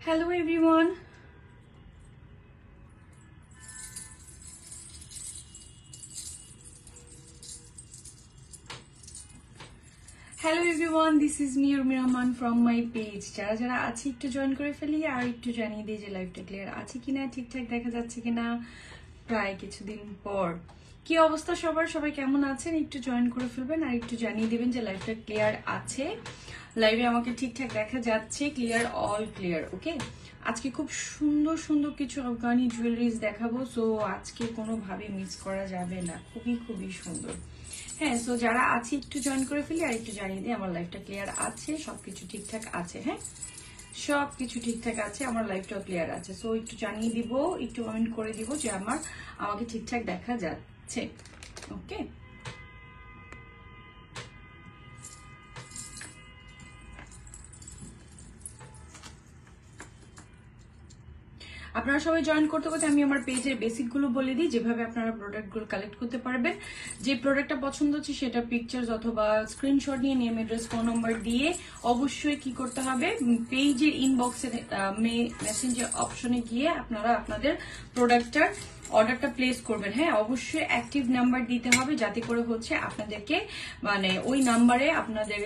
Hello everyone. Hello everyone, this is me Urmi Rahman from my page. যারা যারা আছে একটু জয়েন করে ফেলি আর একটু জানিয়ে দিই যে লাইভটা ক্লিয়ার আছে কিনা, ঠিকঠাক দেখা যাচ্ছে কিনা। প্রায় কিছুদিন পর কি অবস্থা সবার, সবাই কেমন আছেন একটু জয়েন করে ফেলবেন আর একটু জানিয়ে দিবেন যে লাইভটা ক্লিয়ার আছে। লাইভে আমাকে ঠিকঠাক দেখা যাচ্ছে, ক্লিয়ার, অল ক্লিয়ার। ওকে, আজকে খুব সুন্দর সুন্দর কিছু আফগানি জুয়েলারিজ দেখাবো, সো আজকে কোনোভাবে মিস করা যাবে না, খুবই খুবই সুন্দর। হ্যাঁ, সো যারা আছে একটু জয়েন করে ফেলি আর একটু জানিয়ে দিই আমার লাইফটা ক্লিয়ার আছে, সবকিছু ঠিকঠাক আছে। হ্যাঁ, সবকিছু ঠিকঠাক আছে, আমার লাইফটাও ক্লিয়ার আছে। সো একটু জানিয়ে দিব, একটু কমেন্ট করে দিব যে আমাকে ঠিকঠাক দেখা যাচ্ছে। ওকে, আপনারা সবাই জয়েন করতে করতে আমি আমার পেজের বেসিক গুলো বলে দিই, যেভাবে আপনারা প্রোডাক্ট গুলো কালেক্ট করতে পারবেন। যে প্রোডাক্টটা পছন্দ হচ্ছে সেটা পিকচার্স অথবা স্ক্রিনশট নিয়ে নেম, অ্যাড্রেস, ফোন নাম্বার দিয়ে অবশ্যই কি করতে হবে, পেজের ইনবক্সে মেসেঞ্জার অপশনে গিয়ে আপনারা আপনাদের প্রোডাক্টটার অর্ডারটা প্লেস করবেন। হ্যাঁ, অবশ্যই অ্যাক্টিভ নাম্বার দিতে হবে, যাতে করে হচ্ছে আপনাদেরকে মানে ওই নাম্বারে আপনাদের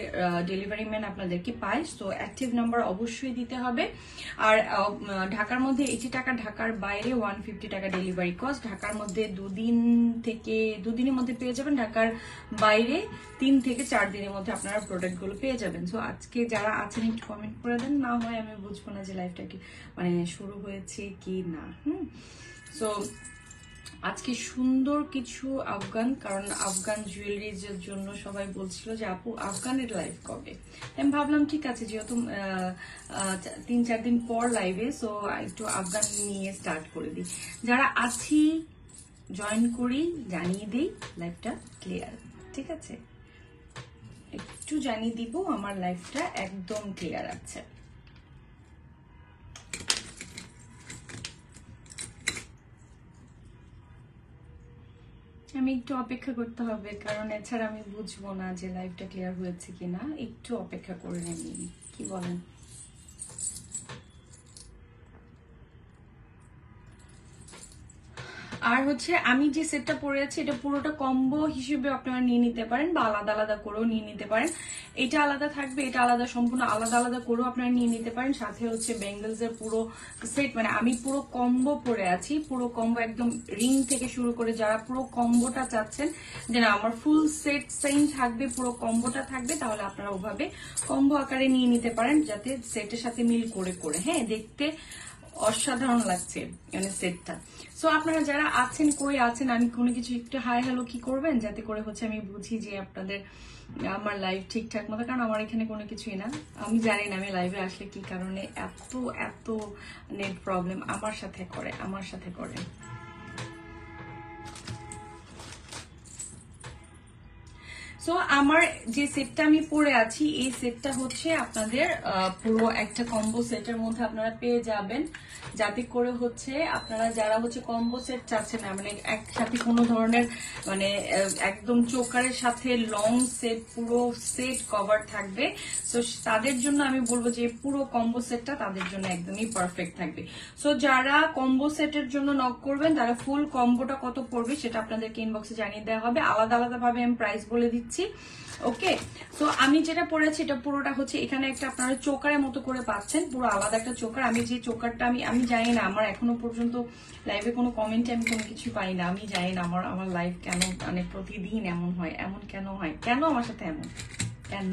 ডেলিভারি ম্যান আপনাদেরকে পায়। তো অ্যাক্টিভ নাম্বার অবশ্যই দিতে হবে। আর ঢাকার মধ্যে 80 টাকা, ঢাকার বাইরে 150 টাকা ডেলিভারি কস্ট। ঢাকার মধ্যে দুদিনের মধ্যে পেয়ে যাবেন, ঢাকার বাইরে 3 থেকে 4 দিনের মধ্যে আপনারা প্রোডাক্টগুলো পেয়ে যাবেন। সো আজকে যারা আছেন একটু কমেন্ট করে দেন, না হয় আমি বুঝবো না যে লাইভটা কি মানে শুরু হয়েছে কি না। সো আজকে সুন্দর কিছু আফগান, কারণ আফগান জুয়েলারিজের জন্য সবাই বলছিল যে আপু আফগানের লাইভ কবে। আমি ভাবলাম ঠিক আছে, যেহেতু 3-4 দিন পর লাইভে, সো একটু আফগান নিয়ে স্টার্ট করে দিই। যারা আছি জয়েন করি, জানিয়ে দিই লাইভটা ক্লিয়ার। ঠিক আছে, একটু জানিয়ে দিব আমার লাইভটা একদম ক্লিয়ার আছে। আমি একটু অপেক্ষা করতে হবে, কারণ এছাড়া আমি বুঝবো না যে লাইভটা ক্লিয়ার হয়েছে কিনা। একটু অপেক্ষা করে নিই, কি বলেন? আর হচ্ছে আমি যে সেটটা পরে আছি এটা পুরোটা কম্বো হিসেবে আপনারা নিয়ে নিতে পারেন, বা আলাদা আলাদা করেও নিয়ে নিতে পারেন। এটা আলাদা থাকবে, এটা আলাদা, সম্পূর্ণ আলাদা আলাদা করেও আপনারা নিয়ে নিতে পারেন। সাথে হচ্ছে বেঙ্গলস এর পুরো সেট, মানে আমি পুরো কম্বো পরে আছি, পুরো কম্বো একদম রিং থেকে শুরু করে। যারা পুরো কম্বোটা চাচ্ছেন যে না আমার ফুল সেট সেম থাকবে, পুরো কম্বোটা থাকবে, তাহলে আপনারা ওভাবে কম্বো আকারে নিয়ে নিতে পারেন, যাতে সেটের সাথে মিল করে করে হ্যাঁ দেখতে অসাধারণ লাগছে মানে সেটটা। সো আপনারা যারা আছেন, কই আছেন, আমি কোনো কিছু একটু হাই হ্যালো কি করবেন, যাতে করে হচ্ছে আমি বুঝি যে আপনাদের আমার লাইভ ঠিকঠাক মতো। কারণ আমার এখানে কোনো কিছুই না, আমি জানি না আমি লাইভে আসলে কি কারণে এত এত নেট প্রবলেম আমার সাথে করে। সো আমার যে সেটটা আমি পরে আছি, এই সেটটা হচ্ছে আপনাদের পুরো একটা কম্বো সেটের মধ্যে আপনারা পেয়ে যাবেন, যাতে করে হচ্ছে আপনারা যারা হচ্ছে কম্বো সেট চাচ্ছেন না, মানে একসাথে কোনো ধরনের মানে একদম চোকারের সাথে লং সেট, পুরো সেট কভার থাকবে। সো তাদের জন্য আমি বলবো যে পুরো কম্বো সেটটা তাদের জন্য একদমই পারফেক্ট থাকবে। সো যারা কম্বো সেটের জন্য নক করবেন, তারা ফুল কম্বোটা কত পড়বে সেটা আপনাদেরকে ইনবক্সে জানিয়ে দেওয়া হবে। আলাদা আলাদা ভাবে আমি প্রাইস বলে দিচ্ছি। ওকে, সো আমি যেটা পরেছি এটা পুরোটা হচ্ছে এখানে একটা আপনারা চোকারের মতো করে পাচ্ছেন, পুরো আলাদা একটা চোকার। আমি যে চোকারটা আমি জানি না, আমার এখনো পর্যন্ত লাইভে কোনো কমেন্টে আমি কোনো কিছু পাই না। আমি জানি না আমার লাইভ কেন মানে প্রতিদিন এমন হয়, এমন কেন হয়, কেন আমার সাথে এমন কেন।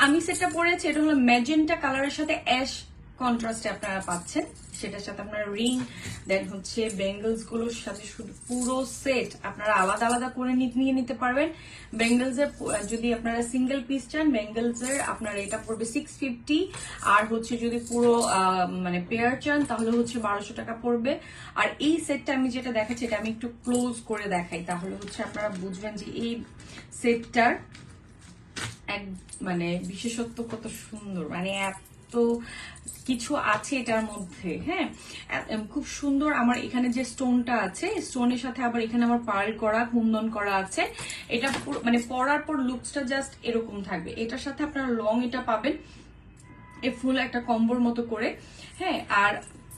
আমি সেটা পরেছি, এটা হলো ম্যাজেন্টা কালারের সাথে অ্যাশ কন্ট্রাস্টে আপনারা পাচ্ছেন। সেটার সাথে আপনারা রিং, দেন হচ্ছে বেঙ্গলস গুলোর সাথে শুধু পুরো সেট আপনারা আলাদা আলাদা করে নিয়ে নিতে পারবেন। বেঙ্গলস এর যদি আপনারা সিঙ্গেল পিস চান, বেঙ্গলস এর আপনারা এটা পড়বে 650, আর হচ্ছে যদি পুরো মানে পেয়ার চান তাহলে হচ্ছে 1200 টাকা পড়বে। আর এই সেটটা আমি যেটা দেখাচ্ছি এটা আমি একটু ক্লোজ করে দেখাই, তাহলে হচ্ছে আপনারা বুঝবেন যে এই সেটটার এক মানে বিশেষত্ব কত সুন্দর, মানে এত এত কিছু আছে এটার মধ্যে। হ্যাঁ, খুব সুন্দর। আমার এখানে যে স্টোনটা আছে, স্টোনের সাথে আবার এখানে আমার পার্ল করা, কুন্দন করা আছে। এটা মানে পরার পর লুকসটা জাস্ট এরকম থাকবে। এটার সাথে আপনারা লং এটা পাবেন এই ফুল একটা কম্বোর মতো করে। হ্যাঁ, আর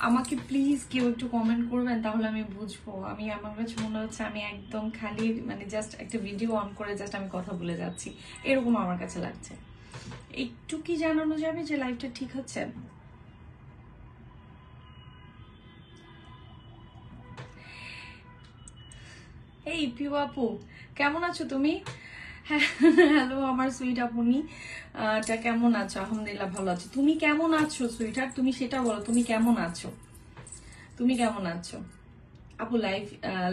আমাকে প্লিজ কেউ একটু কমেন্ট করবেন, তাহলে আমি বুঝবো। আমার কাছে মনে হচ্ছে আমি একদম খালি মানে জাস্ট একটা ভিডিও অন করে জাস্ট আমি কথা বলে যাচ্ছি, এরকম আমার কাছে লাগছে। একটু কি জানানো যাবে যে লাইফটা ঠিক হচ্ছে? এই পিউ আপু, কেমন আছো তুমি? হ্যালো আমার সুইট আপুনি, কেমন আছো? আলহামদুলিল্লাহ ভালো আছো। তুমি কেমন আছো সুইটার? তুমি সেটা বলো, তুমি কেমন আছো? তুমি কেমন আছো আপু? লাইফ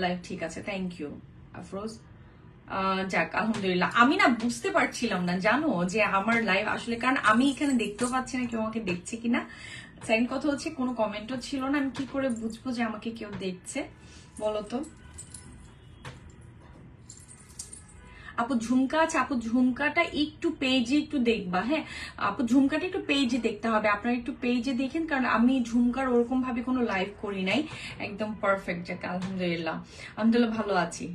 লাইফ ঠিক আছে, থ্যাংক ইউ আফরোজ। যাক আলহামদুলিল্লাহ। আমি না বুঝতে পারছিলাম না জানো যে আমার লাইভ আসলে, কারণ আমি এখানে দেখতেও পাচ্ছি না কেউ আমাকে দেখছে কিনা। সেকেন্ড কথা হচ্ছে কোনো কমেন্টও ছিল না, আমি কি করে বুঝবো যে আমাকে কেউ দেখছে বলো তো? আপু ঝুমকা আছে, আপু ঝুমকাটা একটু পেজে একটু দেখবা। হ্যাঁ আপু, ঝুমকাটা একটু পেজে দেখতে হবে, আপনারা একটু পেজে দেখেন, কারণ আমি ঝুমকার ওরকম ভাবে কোনো লাইভ করি নাই। একদম পারফেক্ট, যাক আলহামদুলিল্লাহ। আলহামদুলিল্লাহ ভালো আছি।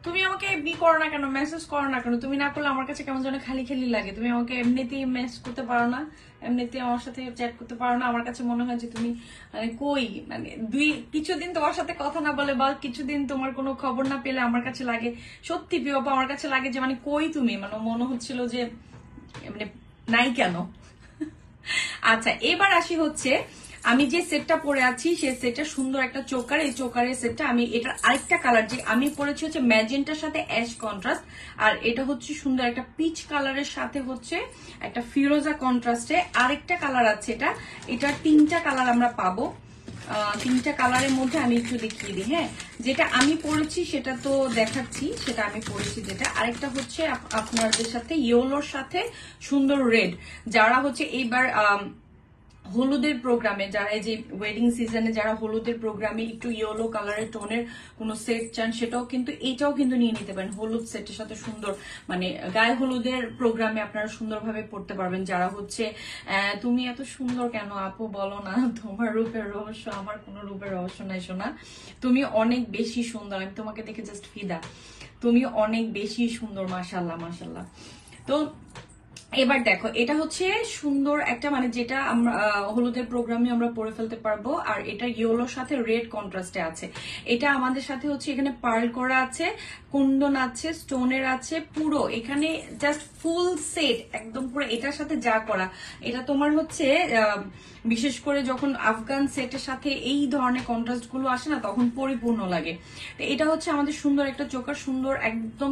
তুমি আমাকে এমনি করো না কেন, মেসেজ করো না কেন? তুমি না করলে আমার কাছে কেমন যেন খালি খালি লাগে। তুমি আমাকে এমনিতেই মেসেজ করতে পারো না, এমনিতে আমার সাথে চ্যাট করতে পারো না। আমার কাছে মনে হয় যে তুমি মানে কই, মানে কিছুদিন তোমার সাথে কথা না বলে বা কিছুদিন তোমার কোনো খবর না পেলে আমার কাছে লাগে, সত্যি পিওপা আমার কাছে লাগে যে মানে কই তুমি, মানে মনে হচ্ছিল যে মানে নাই কেন। আচ্ছা এবার আসি হচ্ছে, আমি যে সেটটা পরে আছি সেই সেটটা সুন্দর একটা চোকার। এই চোকারের সেটটা আমি এটার আরেকটা কালার যে আমি পরেছি হচ্ছে ম্যাজেন্টার সাথে অ্যাশ কন্ট্রাস্ট, আর এটা হচ্ছে সুন্দর একটা পিচ কালারের সাথে হচ্ছে একটা ফিরোজা কন্ট্রাস্টে আরেকটা কালার আছে। এটার তিনটা কালার আমরা পাবো। তিনটা কালারের মধ্যে আমি একটু দেখিয়ে দিই। হ্যাঁ, যেটা আমি পরেছি সেটা তো দেখাচ্ছি, সেটা আমি পরেছি যেটা। আরেকটা হচ্ছে আপনাদের সাথে ইয়েলোর সাথে সুন্দর রেড। যারা হচ্ছে এইবার হলুদের প্রোগ্রামে, যারা এই যে ওয়েডিং সিজনে যারা হলুদের প্রোগ্রামে একটু ইয়েলো কালারের টোনের কোনো সেট চান, সেটাও কিন্তু এটাও কিন্তু নিয়ে নিতে পারেন। হলুদ সেটের সাথে সুন্দর মানে গায়ে হলুদের প্রোগ্রামে আপনারা সুন্দরভাবে পড়তে পারবেন। যারা হচ্ছে তুমি এত সুন্দর কেন আপু বলো না, তোমার রূপের রহস্য, আমার কোনো রূপের রহস্য নাই সোনা, তুমি অনেক বেশি সুন্দর, আমি তোমাকে দেখে জাস্ট ফিদা, তুমি অনেক বেশি সুন্দর, মাশাল্লাহ মাশাল্লাহ। তো এবার দেখো, এটা হচ্ছে সুন্দর একটা মানে যেটা আমরা হলুদের প্রোগ্রামে আমরা পরে ফেলতে পারবো, আর এটা ইয়েলোর সাথে রেড কন্ট্রাস্টে আছে। এটা আমাদের সাথে হচ্ছে এখানে পার্ল করা আছে, কুন্দন আছে, স্টোনের আছে, পুরো এখানে জাস্ট ফুল সেট একদম পুরো এটার সাথে যা করা। এটা তোমার হচ্ছে বিশেষ করে যখন আফগান সেটের সাথে এই ধরনের কন্ট্রাস্ট গুলো আসে না, তখন পরিপূর্ণ লাগে। তো এটা হচ্ছে আমাদের সুন্দর একটা চোকার, সুন্দর একদম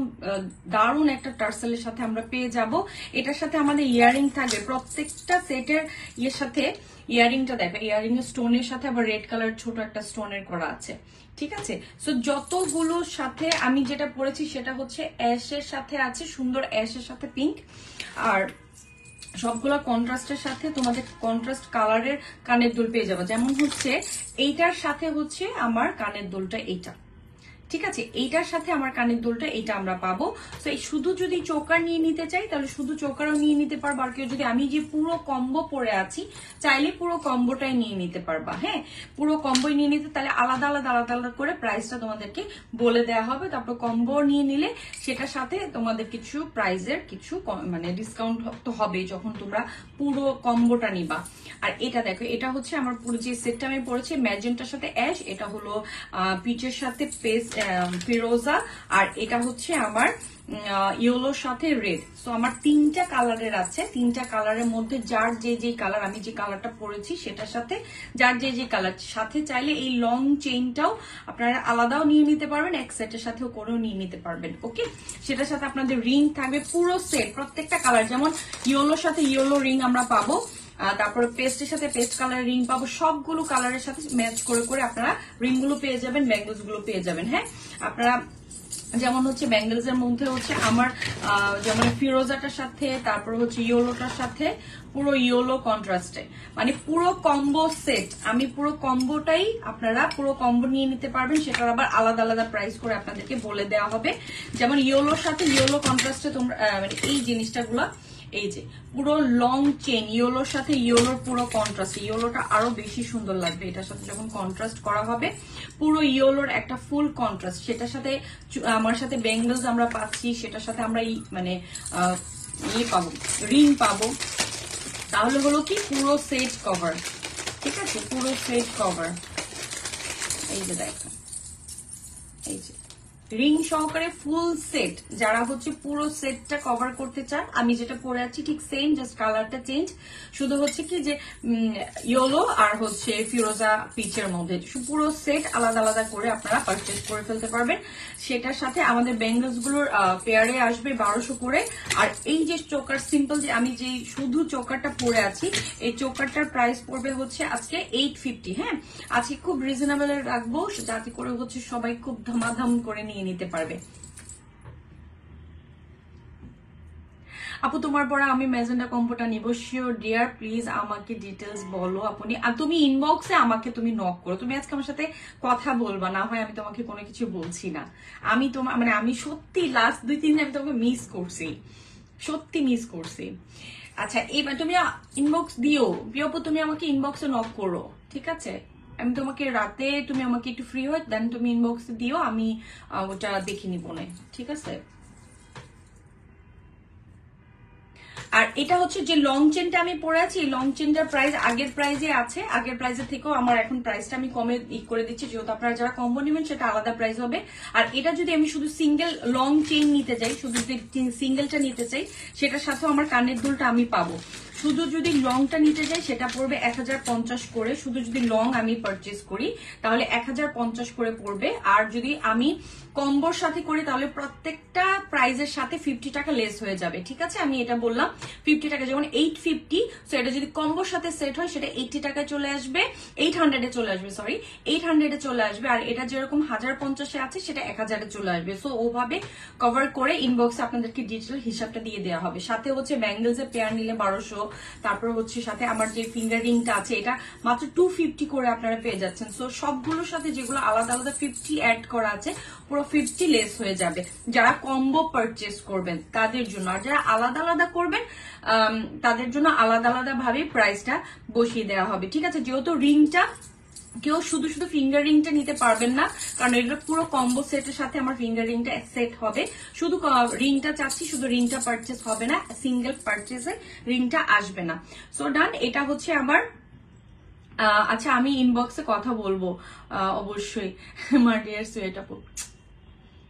দারুণ একটা টার্সেলের সাথে আমরা পেয়ে যাব। এটার সাথে আমাদের ইয়ারিং থাকবে প্রত্যেকটা সেটের ইয়ের সাথে। ইয়ারিংটা দেখো, ইয়ারিং এর স্টোনের সাথে আবার রেড কালার ছোট একটা স্টোনের করা আছে, ঠিক আছে। সো যতগুলোর সাথে আমি যেটা পরেছি সেটা হচ্ছে অ্যাশের সাথে আছে, সুন্দর অ্যাশের সাথে পিঙ্ক, আর সবগুলো কন্ট্রাস্টের সাথে তোমাদের কন্ট্রাস্ট কালারের কানের দুল পেয়ে যাবে। যেমন হচ্ছে এইটার সাথে হচ্ছে আমার কানের দুলটা এইটা, ঠিক আছে, এইটার সাথে আমার কানের দুলটা এইটা আমরা পাবো। তো এই শুধু যদি চোকার নিয়ে নিতে চাই তাহলে শুধু চোকারও নিয়ে নিতে পারবো, আর কেউ যদি আমি যে পুরো কম্বো পরে আছি চাইলে পুরো কম্বোটাই নিয়ে নিতে পারবা। হ্যাঁ, পুরো কম্বোই নিয়ে নিতে, তাহলে আলাদা আলাদা আলাদা আলাদা করে প্রাইসটা তোমাদেরকে বলে দেওয়া হবে। তারপর কম্বো নিয়ে নিলে সেটার সাথে তোমাদের কিছু প্রাইসের কিছু মানে ডিসকাউন্ট তো হবে যখন তোমরা পুরো কম্বোটা নিবা। আর এটা দেখো, এটা হচ্ছে আমার পুরো যে সেটটা আমি পরেছি ম্যাজেন্টার সাথে অ্যাশ, এটা হলো পিচের সাথে পেস্ট ফিরোজা, আর এটা হচ্ছে আমার ইয়েলোর সাথে রেড। সো আমার তিনটা কালারের আছে, তিনটা কালারের মধ্যে যার যে কালার, আমি যে কালারটা পরেছি সেটার সাথে যার যে কালার সাথে চাইলে এই লং চেইনটাও আপনারা আলাদাও নিয়ে নিতে পারবেন, এক সেটের সাথেও করেও নিয়ে নিতে পারবেন। ওকে, সেটার সাথে আপনাদের রিং থাকবে পুরো সেট, প্রত্যেকটা কালার, যেমন ইয়েলোর সাথে ইয়েলো রিং আমরা পাবো, তারপরে পেস্টের সাথে পেস্ট কালার রিং পাবো, সবগুলো কালারের সাথে ম্যাচ করে করে আপনারা রিং গুলো পেয়ে যাবেন, ব্যাঙ্গলস গুলো পেয়ে যাবেন। হ্যাঁ, আপনারা যেমন হচ্ছে ব্যাঙ্গলস এর মধ্যে হচ্ছে আমার যেমন ফিরোজাটার সাথে, তারপর হচ্ছে ইয়েলোটার সাথে পুরো ইয়েলো কন্ট্রাস্টে, মানে পুরো কম্বো সেট, আমি পুরো কম্বোটাই আপনারা পুরো কম্বো নিয়ে নিতে পারবেন। সেটার আবার আলাদা আলাদা প্রাইস করে আপনাদেরকে বলে দেওয়া হবে। যেমন ইয়েলোর সাথে ইয়েলো কন্ট্রাস্টে তোমরা মানে এই জিনিসটা গুলা, এই যে পুরো লং চেন ইয়েলোর সাথে ইয়েলোর পুরো কন্ট্রাস্ট, ইয়েলোটা আরো বেশি সুন্দর লাগবে এটার সাথে যখন কন্ট্রাস্ট করা হবে। পুরো ইয়েলোর একটা ফুল কন্ট্রাস্ট, সেটার সাথে আমার সাথে ব্যাঙ্গলস আমরা পাচ্ছি, সেটার সাথে আমরা মানে ইয়ে পাবো, রিং পাবো। তাহলে হলো কি পুরো সেট কভার, ঠিক আছে, পুরো সেট কভার। এই যে দেখো, এই যে রিং সহকারে ফুল সেট, যারা হচ্ছে পুরো সেটটা কভার করতে চান, আমি যেটা পরে আছি ঠিক সেম, জাস্ট কালারটা চেঞ্জ, শুধু হচ্ছে কি যে ইয়েলো আর হচ্ছে ফিরোজা পিচের মধ্যে পুরো সেট আলাদা আলাদা করে আপনারা পারচেজ করে ফেলতে পারবেন। সেটার সাথে আমাদের ব্যাঙ্গলস গুলোর পেয়ারে আসবে 1200 করে। আর এই যে চোকার সিম্পল, যে আমি যে শুধু চোকারটা পরে আছি, এই চোকারটার প্রাইস পড়বে হচ্ছে আজকে 850। হ্যাঁ, আজকে খুব রিজনেবল রাখবো, যাতে করে হচ্ছে সবাই খুব ধামাধাম করে নিয়ে নিতে পারবে। আপু তোমার পরে আমি ম্যাজেন্ডা কম্বোটা নিব, শিওর ডিয়ার, প্লিজ আমাকে ডিটেলস বলো আপনি। আর তুমি ইনবক্সে আমাকে তুমি নক করো, তুমি আজকে আমার সাথে কথা বলবা, না হয় আমি তোমাকে কোনো কিছু বলছি না। আমি তোমার মানে আমি সত্যি লাস্ট 2-3 দিন আমি তোমাকে মিস করছি, সত্যি মিস করছি। আচ্ছা এবার তুমি ইনবক্স দিও, প্রিয়পু তুমি আমাকে ইনবক্সে নক করো, ঠিক আছে? আমি তোমাকে রাতে, তুমি আমাকে একটু ফ্রি হয় দেন তুমি ইনবক্সে দিও, আমি ওটা দেখে নিব না, ঠিক আছে? আর এটা হচ্ছে যে লং চেনটা আমি পরে আছি, লং চেনটার প্রাইস আগের প্রাইজে আছে, আগের প্রাইসের থেকেও আমার এখন প্রাইসটা আমি কমে করে দিচ্ছি, যেহেতু আপনারা যারা কম্বো নেবেন সেটা আলাদা প্রাইস হবে। আর এটা যদি আমি শুধু সিঙ্গেল লং চেন নিতে চাই, শুধু যদি সিঙ্গেলটা নিতে চাই, সেটার সাথেও আমার কানের দুলটা আমি পাবো। শুধু যদি লংটা নিতে যাই সেটা পড়বে 1050 করে, শুধু যদি লং আমি পারচেজ করি তাহলে 1050 করে পড়বে। আর যদি আমি কম্বোর সাথে করি তাহলে প্রত্যেকটা প্রাইজের সাথে 50 টাকা লেস হয়ে যাবে, ঠিক আছে? আমি এটা বললাম 50 টাকা, যেমন 850, সো এটা যদি কম্বোর সাথে সেট হয় সেটা 80 টাকায় চলে আসবে, 800-এ চলে আসবে, সরি 800-এ চলে আসবে। আর এটা যেরকম 1050-এ আছে সেটা 1000-এ চলে আসবে। সো ওভাবে কভার করে ইনবক্সে আপনাদেরকে ডিটেইল হিসাবটা দিয়ে দেওয়া হবে। সাথে হচ্ছে ব্যাঙ্গলস এর পেয়ার নিলে 1200, তারপর হচ্ছে সাথে আমার যে ফিঙ্গার রিংটা আছে এটা মাত্র 250 করে আপনারা পেয়ে যাচ্ছেন। সো সবগুলোর সাথে যেগুলো আলাদা আলাদা 50 অ্যাড করা আছে, পুরো 50 লেস হয়ে যাবে যারা কম্বো পারচেস করবেন তাদের জন্য। আর যারা আলাদা আলাদা করবেন তাদের জন্য আলাদা আলাদা ভাবে প্রাইসটা বসিয়ে দেওয়া হবে, ঠিক আছে? যেহেতু রিংটা কেউ শুধু শুধু ফিঙ্গার রিংটা নিতে পারবেন না, কারণ এটা পুরো কম্বো সেটের সাথে আমার ফিঙ্গার রিংটা সেট হবে। শুধু রিংটা চাচ্ছি, শুধু রিংটা পারচেস হবে না, সিঙ্গেল পারচেসে রিংটা আসবে না। সো ডান, এটা হচ্ছে আমার। আচ্ছা আমি ইনবক্সে কথা বলবো অবশ্যই, মাই ডিয়ার সুইট আপু,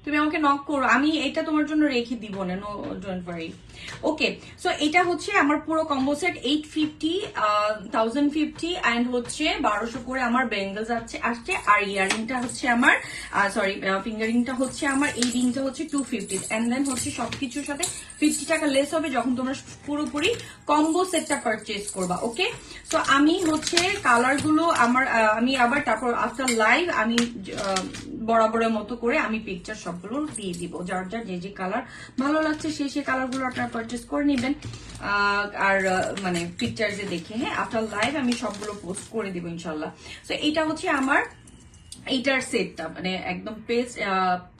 তুমি আমাকে নক করো, আমি এটা তোমার জন্য রেখে দিব না, no don't worry. Okay, so এটা হচ্ছে আমার পুরো কম্বো সেট 850, 1050 এন্ড হচ্ছে 1200 করে আমার বেঙ্গলস আসছে। আর ইয়ারিংটা হচ্ছে আমার, সরি ফিঙ্গারিংটা হচ্ছে আমার, এই রিংটা হচ্ছে 250 এন্ড দেন হচ্ছে সবকিছুর সাথে 50 টাকা লেস হবে যখন তোমরা পুরোপুরি কম্বো সেটটা পারচেজ করবা। ওকে, সো আমি হচ্ছে কালার গুলো আমার আমি আবার তারপর আফটার লাইভ আমি বরাবরের মতো করে আমি পিকচার সবগুলো দিয়ে দিব, যার যার যে যে কালার ভালো লাগছে সেই কালার গুলো আপনারা পারচেজ করে নেবেন। আর মানে পিকচার যে দেখে, হ্যাঁ আফটার লাইভ আমি সবগুলো পোস্ট করে দিব ইনশাল্লাহ। তো এটা হচ্ছে আমার এইটার সেটটা, মানে একদম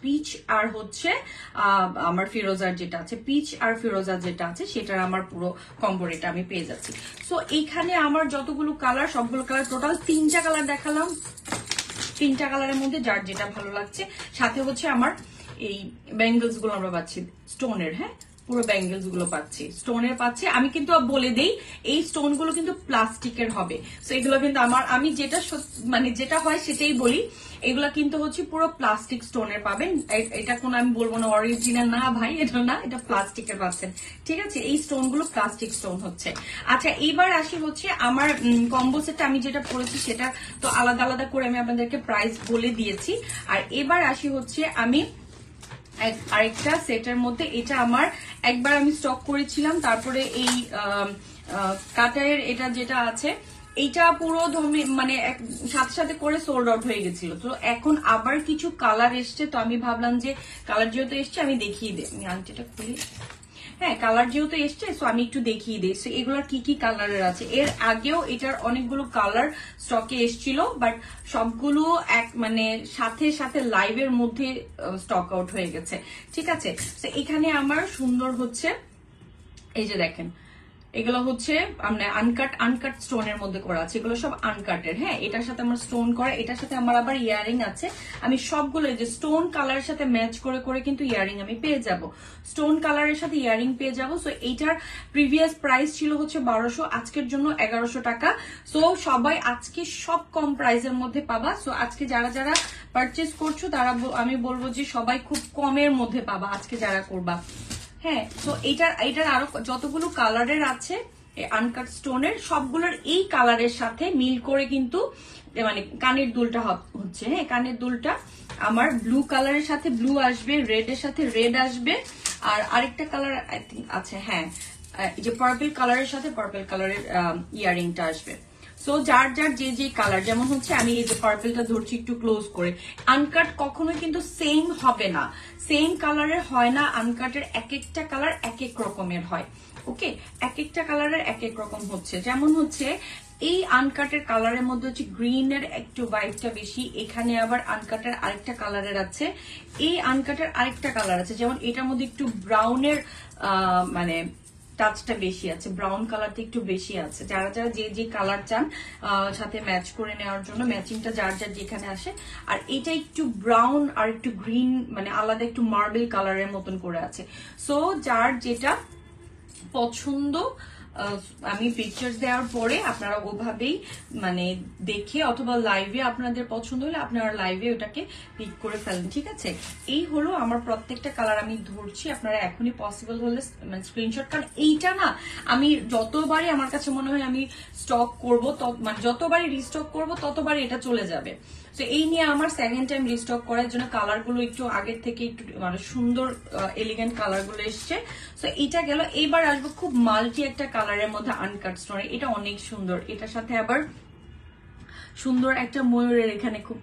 পিচ আর হচ্ছে আমার ফিরোজার যেটা আছে, পিচ আর ফিরোজার যেটা আছে সেটার আমার পুরো কম্বো রেটটা আমি পেয়ে যাচ্ছি। সো এইখানে আমার যতগুলো কালার, সবগুলো কালার টোটাল 3টা কালার দেখালাম, 3টা কালারের মধ্যে যার যেটা ভালো লাগছে। সাথে হচ্ছে আমার এই ব্যাঙ্গলস গুলো আমরা পাচ্ছি স্টোনের, হ্যাঁ পুরো ব্যাঙ্গলস গুলো পাচ্ছি স্টোনের পাচ্ছি। আমি কিন্তু বলে দেই এই স্টোন গুলো কিন্তু প্লাস্টিকের হবে, তো এগুলো কিন্তু আমি যেটা মানে যেটা হয় সেটাই বলি, এগুলা কিন্তু হচ্ছে পুরো প্লাস্টিক স্টোনের পাবেন। এটা কোনো আমি বলবো না অরিজিনাল না ভাই, এটা না, এটা প্লাস্টিকের পাচ্ছেন, ঠিক আছে? এই স্টোন গুলো প্লাস্টিক স্টোন হচ্ছে। আচ্ছা এইবার আসি হচ্ছে আমার কম্বো সেটটা, আমি যেটা পড়েছি সেটা তো আলাদা আলাদা করে আমি আপনাদেরকে প্রাইস বলে দিয়েছি। আর এবার আসি হচ্ছে আমি আরেকটা সেটের মধ্যে, এটা আমার একবার আমি স্টক করেছিলাম, তারপরে এই কাটারের এটা যেটা আছে এইটা পুরো মানে সাথে সাথে করে সোল্ড আউট হয়ে গেছিল। তো এখন আবার কিছু কালার এসছে, তো আমি ভাবলাম যে কালার যেহেতু এসছে আমি দেখিয়ে দিই, আমি আংটিটা খুলি, হ্যাঁ কালার যেহেতু এসছে সো আমি একটু দেখিয়ে দিই এগুলোর কি কি কালারের আছে। এর আগেও এটার অনেকগুলো কালার স্টকে এসছিল, বাট সবগুলো এক মানে সাথে সাথে লাইভের মধ্যে স্টক আউট হয়ে গেছে, ঠিক আছে? তো এখানে আমার সুন্দর হচ্ছে এই যে দেখেন, এগুলো হচ্ছে মানে আনকাট স্টোনের মধ্যে করা আছে, এগুলো সব আনকাটের। হ্যাঁ, এটার সাথে আমার স্টোন করা, এটার সাথে আমার আবার ইয়ারিং আছে। আমি সবগুলো যে স্টোন কালারের সাথে ম্যাচ করে করে কিন্তু ইয়ারিং আমি পেয়ে যাব, স্টোন কালারের সাথে ইয়ারিং পেয়ে যাব। সো এইটার প্রিভিয়াস প্রাইস ছিল হচ্ছে 1200, আজকের জন্য 1100 টাকা। সো সবাই আজকে সব কম প্রাইসের মধ্যে পাবা। সো আজকে যারা যারা পারচেজ করছো তারা, আমি বলবো যে সবাই খুব কমের মধ্যে পাবা আজকে যারা করবা। হ্যাঁ, তো এটার আরো যতগুলো কালারের আছে আনকাট স্টোনের, সবগুলোর এই কালারের সাথে মিল করে কিন্তু মানে কানের দুলটা হচ্ছে। হ্যাঁ, কানের দুলটা আমার ব্লু কালারের সাথে ব্লু আসবে, রেড এর সাথে রেড আসবে, আর আরেকটা কালার আই থিঙ্ক আছে, হ্যাঁ, যে পার্পল কালারের সাথে পার্পল কালারের ইয়ারিংটা আসবে। সো যার যার যে যে কালার, যেমন হচ্ছে আমি এই যে পার্পলটা ধরছি একটু ক্লোজ করে, আনকাট কখনোই কিন্তু সেম হবে না, সেম কালারের হয় না। আনকাটের এক একটা কালার এক এক রকমের হয়। ওকে, এক একটা কালারের এক এক রকম হচ্ছে। যেমন হচ্ছে এই আনকাটের কালারের মধ্যে হচ্ছে গ্রিনের একটু ভাইবটা বেশি, এখানে আবার আনকাটের আরেকটা কালারের আছে, এই আনকাটের আরেকটা কালার আছে, যেমন এটার মধ্যে একটু ব্রাউনের মানে টাচটা বেশি আছে, ব্রাউন কালারটা একটু বেশি আছে। যারা যারা যে যে কালার চান সাথে ম্যাচ করে নেওয়ার জন্য, ম্যাচিংটা যার যার যেখানে আসে। আর এটা একটু ব্রাউন আর একটু গ্রিন, মানে আলাদা একটু মার্বেল কালারের মতন করে আছে। সো যার যেটা পছন্দ আমি পিকচার্স দেওয়ার পরে আপনারা ওভাবেই মানে দেখে, অথবা লাইভে আপনাদের পছন্দ হলে আপনারা লাইভে ওটাকে পিক করে ফেলেন। ঠিক আছে, এই হলো আমার প্রত্যেকটা কালার আমি ধরছি। আপনারা এখনই পসিবল হলে মানে স্ক্রিনশট, কারণ এইটা না আমি যতবারই আমার কাছে মনে হয় আমি স্টক করবো, মানে যতবারই রিস্টক করবো ততবারই এটা চলে যাবে। তো এই নিয়ে আমার সেকেন্ড টাইম রিস্টক করার জন্য কালারগুলো একটু আগের থেকে একটু মানে সুন্দর এলিগেন্ট কালারগুলো এসছে। তো এটা গেল, এইবার আসবো খুব মাল্টি একটা কালারের মধ্যে আনকাট স্টোন। এটা অনেক সুন্দর, এটার সাথে আবার সুন্দর একটা ময়ূরের এখানে খুব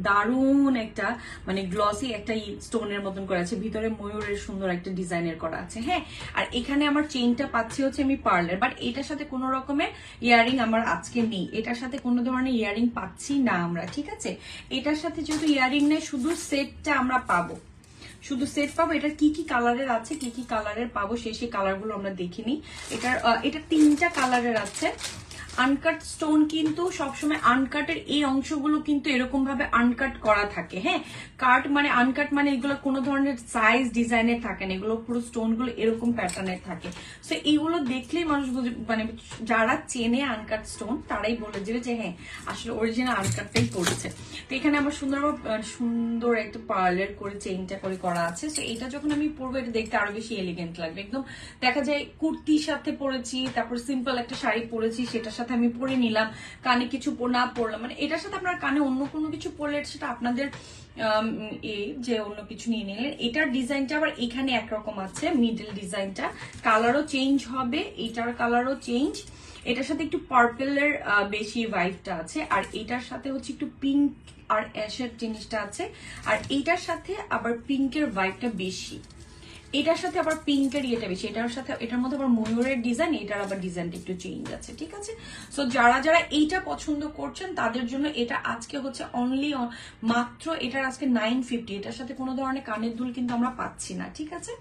দারুণ একটা মানে গ্লসি একটা স্টোনের মতন করা আছে, ভিতরে ময়ূরের সুন্দর একটা ডিজাইনের করা আছে। হ্যাঁ, আর এখানে আমার চেইনটা পাচ্ছি হচ্ছে আমি পার্লের, বাট এটার সাথে কোনো রকমের ইয়ারিং আমার আজকে নেই, এটার সাথে কোনো ধরনের ইয়ারিং পাচ্ছি না আমরা। ঠিক আছে, এটার সাথে যেহেতু ইয়ারিং নেই, শুধু সেটটা আমরা পাবো, শুধু সেট পাবো। এটার কি কি কালারের আছে, কি কি কালারের পাবো সেই কালারগুলো আমরা দেখিনি। এটা 3টা কালারের আছে। আনকাট স্টোন কিন্তু সবসময় আনকাটের এই অংশগুলো কিন্তু এরকম ভাবে আনকাট করা থাকে। হ্যাঁ, কাট মানে আনকাট মানে এগুলো কোনো ধরনের সাইজ ডিজাইনের থাকে না, এগুলো পুরো স্টোন গুলো এরকম প্যাটার্নের থাকে। সো এইগুলো দেখলেই মানুষ মানে যারা চেনে আনকাট স্টোন তারাই বলে দেবে যে হ্যাঁ আসলে অরিজিনাল আনকাটটাই পড়েছে। তো এখানে আমার সুন্দর একটা পার্লের করে চেইনটা করে করা আছে। সো এটা যখন আমি পরবো এটা দেখতে আরো বেশি এলিগেন্ট লাগবে। একদম দেখা যায় কুর্তির সাথে পরেছি, তারপর সিম্পল একটা শাড়ি পরেছি, সেটার সাথে আমি পরে নিলাম, কানে কিছু না পরলাম, মানে এটার সাথে আপনার কানে অন্য কোনো কিছু পরলে সেটা আপনাদের যে অন্য কিছু নিয়ে নিলেন। এটার ডিজাইনটা আবার এখানে একরকম আছে, মিডল ডিজাইনটা কালারও চেঞ্জ হবে, এটার কালারও চেঞ্জ, এটার সাথে একটু পার্পেলের বেশি ভাইবটা আছে, আর এটার সাথে হচ্ছে একটু পিঙ্ক আর অ্যাশের জিনিসটা আছে, আর এটার সাথে আবার পিঙ্কের ভাইবটা বেশি, এটার সাথে আবার পিঙ্কের ইয়েটা বেশি, এটার সাথে এটার মধ্যে আবার ময়ূরের ডিজাইন, এটার আবার ডিজাইনটা একটু চেঞ্জ আছে। ঠিক আছে, সো যারা যারা এইটা পছন্দ করছেন তাদের জন্য এটা আজকে হচ্ছে অনলি মাত্র এটার আজকে 950। এটার সাথে কোনো ধরনের কানের দুল কিন্তু আমরা পাচ্ছি না। ঠিক আছে,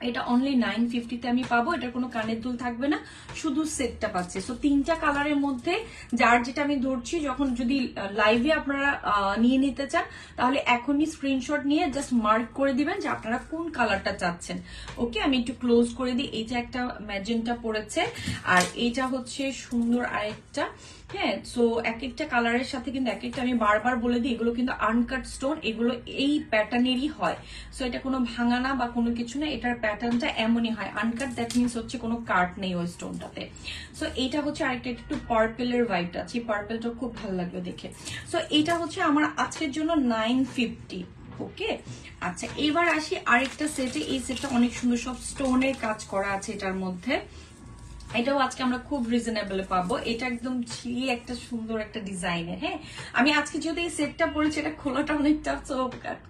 এটা অনলি 950 তে আমি পাবো, এটার কোনো কানের দুল থাকবে না, শুধু সেটটা পাচ্ছি। সো 3টা কালারের মধ্যে যার যেটা আমি ধরছি, যখন যদি লাইভে আপনারা নিয়ে নিতে চান তাহলে এখনই স্ক্রিনশট নিয়ে জাস্ট মার্ক করে দিবেন যে আপনারা কোন কালারটা চাচ্ছেন। ওকে, আমি একটু ক্লোজ করে দিই। এই যে একটা ম্যাজেন্টা পড়েছে, আর এইটা হচ্ছে সুন্দর আরেকটা। হ্যাঁ, সো এক একটা কালারের সাথে কিন্তু এক একটা, আমি বারবার বলে দিই এগুলো কিন্তু আনকাট স্টোন, এগুলো এই প্যাটার্নেরই হয়। সো এটা কোনো ভাঙা না বা কোনো কিছু না, এটার প্যাটার্নটা এমনই হয়। আনকাট দ্যাট মিনস হচ্ছে কোনো কাট নেই ওই স্টোনটাতে। সো এইটা হচ্ছে আরেকটা একটু পার্পেলের ভাইবটা আছে, পার্পেলটা খুব ভালো লাগলো দেখে। সো এটা হচ্ছে আমার আজকের জন্য 950। ওকে, আচ্ছা এবার আসি আরেকটা সেটে। এই সেটটা অনেক সুন্দর, সব স্টোনের কাজ করা আছে এটার মধ্যে, এটাও আজকে আমরা খুব রিজনেবল পাবো। এটা একদম ছিঁড়ে একটা সুন্দর একটা ডিজাইনের। হ্যাঁ, আমি আজকে যেহেতু এই সেটটা পরেছি, এটা খোলাটা অনেক টাফ, তো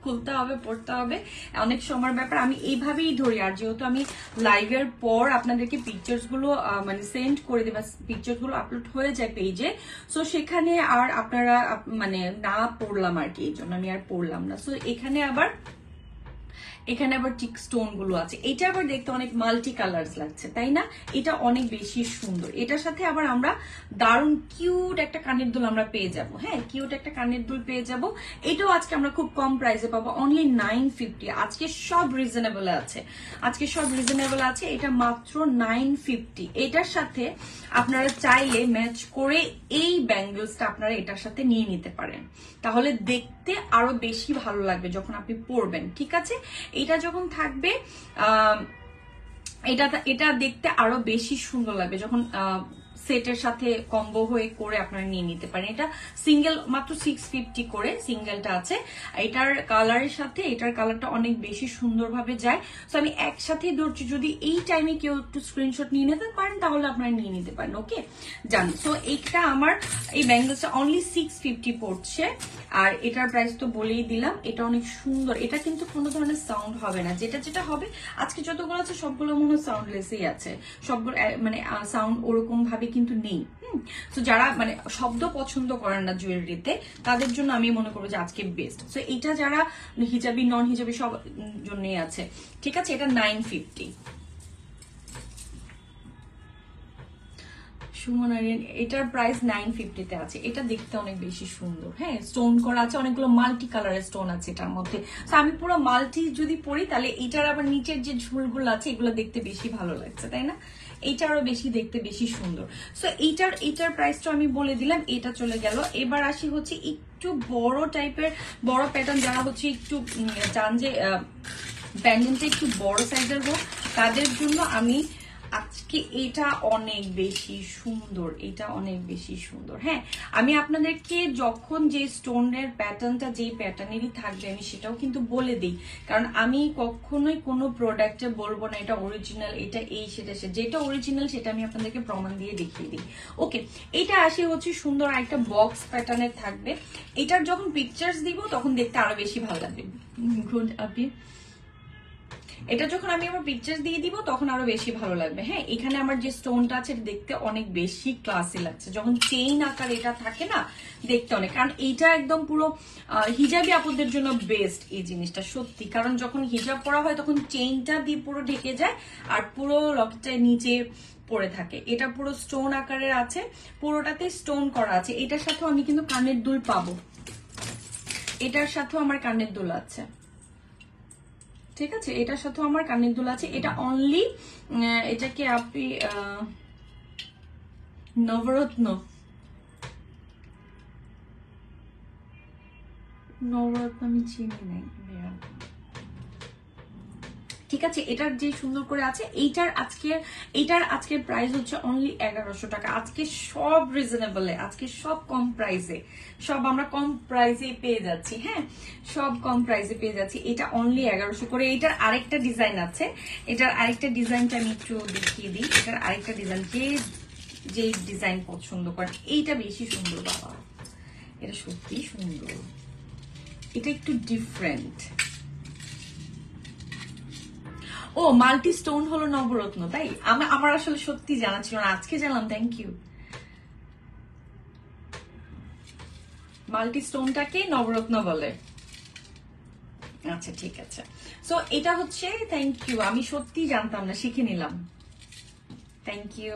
খুলতে হবে, পড়তে হবে, অনেক সময়ের ব্যাপার। আমি এইভাবেই ধরি, আর যেহেতু আমি লাইভের পর আপনাদেরকে পিকচার্স গুলো মানে সেন্ড করে দিই, বা পিকচার্স গুলো আপলোড হয়ে যায় পেজে, সো সেখানে আর আপনারা মানে না পড়লাম আর কি, এই জন্য আমি আর পড়লাম না। সো এখানে আবার এখানে আবার টিক স্টোন গুলো আছে। এটা আবার দেখতে অনেক মাল্টি কালার্স লাগছে, তাই না? এটা অনেক বেশি সুন্দর। এটার সাথে আবার আমরা দারুণ কিউট একটা কানের দুল আমরা পেয়ে যাব। হ্যাঁ, কিউট একটা কানের দুল পেয়ে যাব। এটাও আজকে আমরা খুব কম প্রাইসে পাবো, অনলি 950। আজকে সব রিজনেবল আছে, আজকে সব রিজনেবল আছে। এটা মাত্র 950। এটার সাথে আপনারা চাইলে ম্যাচ করে এই ব্যাঙ্গলসটা আপনারা এটার সাথে নিয়ে নিতে পারেন, তাহলে দেখতে আরো বেশি ভালো লাগবে যখন আপনি পরবেন। ঠিক আছে, এটা যখন থাকবে এটা দেখতে আরো বেশি সুন্দর লাগবে যখন সেটের সাথে কম্বো হয়ে করে আপনারা নিয়ে নিতে পারেন। এটা সিঙ্গেল মাত্র 650 করে সিঙ্গেলটা আছে। এটার কালারের সাথে এটার কালারটা অনেক বেশি সুন্দরভাবে যায়। সো আমি একসাথেই ধরছি, যদি এই টাইমে কেউ একটু স্ক্রিনশট নিয়ে নিতে পারেন তাহলে আপনারা নিয়ে নিতে পারেন। ওকে, জানি। সো এইটা আমার এই ব্যাঙ্গলসটা অনলি 650 পড়ছে, আর এটার প্রাইস তো বলেই দিলাম। এটা অনেক সুন্দর। এটা কিন্তু কোনো ধরনের সাউন্ড হবে না, যেটা যেটা হবে আজকে যতগুলো আছে সবগুলো মনে হয় সাউন্ডলেসই আছে, সবগুলো মানে সাউন্ড ওরকম ভাবে কিন্তু নেই। তো যারা মানে শব্দ পছন্দ করেন না জুয়েলারিতে, তাদের জন্য আমি মনে করবো যে আজকে বেস্ট। সো এটা যারা হিজাবি নন হিজাবি সব জন্যই আছে। ঠিক আছে, এটা 950। সুমন আরিয়ান, এটার প্রাইস 950 তে আছে। এটা দেখতে অনেক বেশি সুন্দর। হ্যাঁ, স্টোন করা আছে, অনেকগুলো মাল্টি কালারের স্টোন আছে এটার মধ্যে। তো আমি পুরো মাল্টি যদি পরি তাহলে এটার আবার নিচের যে ঝুলগুলো আছে এগুলো দেখতে বেশি ভালো লাগছে, তাই না? এইটা আরো বেশি দেখতে বেশি সুন্দর। সো এইটার প্রাইসটা আমি বলে দিলাম। এটা চলে গেল। এবার আসি হচ্ছে একটু বড় টাইপের, বড় প্যাটার্ন যারা হচ্ছে একটু চান যে প্যান্ডেন্টটা একটু বড় সাইজের হোক, তাদের জন্য আমি আজকে এটা অনেক বেশি সুন্দর, এটা অনেক বেশি সুন্দর। হ্যাঁ, আমি আপনাদেরকে যখন যে স্টোনের প্যাটার্নটা যেই প্যাটার্নেরই থাকবে আমি সেটাও কিন্তু বলে দিই, কারণ আমি কখনোই কোনো প্রোডাক্টে বলবো না এটা অরিজিনাল, এটা এই সেটা সে, যেটা অরিজিনাল সেটা আমি আপনাদেরকে প্রমাণ দিয়ে দেখিয়ে দিই। ওকে, এটা আসে হচ্ছে সুন্দর একটা বক্স প্যাটার্নের থাকবে। এটার যখন পিকচার্স দিব তখন দেখতে আরো বেশি ভালো লাগবে। গুড আপনি, এটা যখন আমি আমার পিকচার দিয়ে দিব তখন আরো বেশি ভালো লাগবে। হ্যাঁ, এখানে আমার যে স্টোনটা আছে দেখতে অনেক বেশি ক্লাসি লাগছে। যখন চেইন আকার এটা থাকে না, দেখতে অনেক, কারণ এইটা একদম পুরো হিজাবি আপুদের জন্য বেস্ট এই জিনিসটা সত্যি। কারণ যখন হিজাব পরা হয় তখন চেইনটা দিয়ে পুরো ঢেকে যায় আর পুরো লকেটটার নিচে পড়ে থাকে। এটা পুরো স্টোন আকারের আছে, পুরোটাতে স্টোন করা আছে। এটার সাথেও আমি কিন্তু কানের দুল পাবো, এটার সাথেও আমার কানের দুল আছে। ঠিক আছে, এটার সাথেও আমার কানের দুল আছে। এটা অনলি, এটাকে আপনি নবরত্ন আমি চিনি নাই। ঠিক আছে, এটার যে সুন্দর করে আছে, এইটার আজকের প্রাইস হচ্ছে অনলি 1100 টাকা। আজকে সব রিজনেবলে, আজকে সব কম প্রাইসে, সব আমরা কম প্রাইসে পেয়ে যাচ্ছি। হ্যাঁ, সব কম প্রাইসে পেয়ে যাচ্ছি। এটা অনলি 1100 করে। এটার আরেকটা ডিজাইন আছে, এটার আরেকটা ডিজাইনটা আমি একটু দেখিয়ে দিই। এটার আরেকটা ডিজাইন, যে ডিজাইন পছন্দ করেন, এইটা বেশি সুন্দর বাবা, এটা সত্যি সুন্দর, এটা একটু ডিফারেন্ট। ও, মাল্টি স্টোন হলো নবরত্ন, তাই? আমার আসলে সত্যি জানা ছিল না, আজকে জানলাম। Thank you. মাল্টি স্টোনটাকে নবরত্ন বলে। আচ্ছা, ঠিক আছে। সো এটা হচ্ছে, থ্যাংক ইউ, আমি সত্যি জানতাম না, শিখে নিলাম। Thank you.